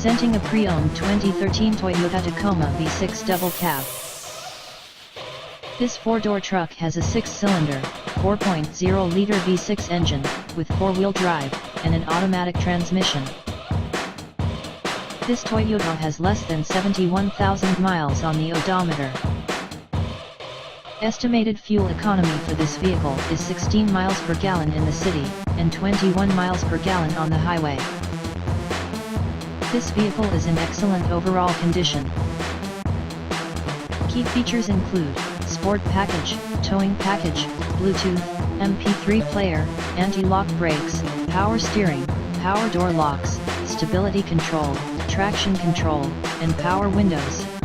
Presenting a pre-owned 2013 Toyota Tacoma V6 double cab. This four-door truck has a six-cylinder, 4.0-liter V6 engine, with four-wheel drive, and an automatic transmission. This Toyota has less than 71,000 miles on the odometer. Estimated fuel economy for this vehicle is 16 miles per gallon in the city, and 21 miles per gallon on the highway. This vehicle is in excellent overall condition. Key features include Sport Package, Towing Package, Bluetooth, MP3 player, anti-lock brakes, power steering, power door locks, stability control, traction control, and power windows.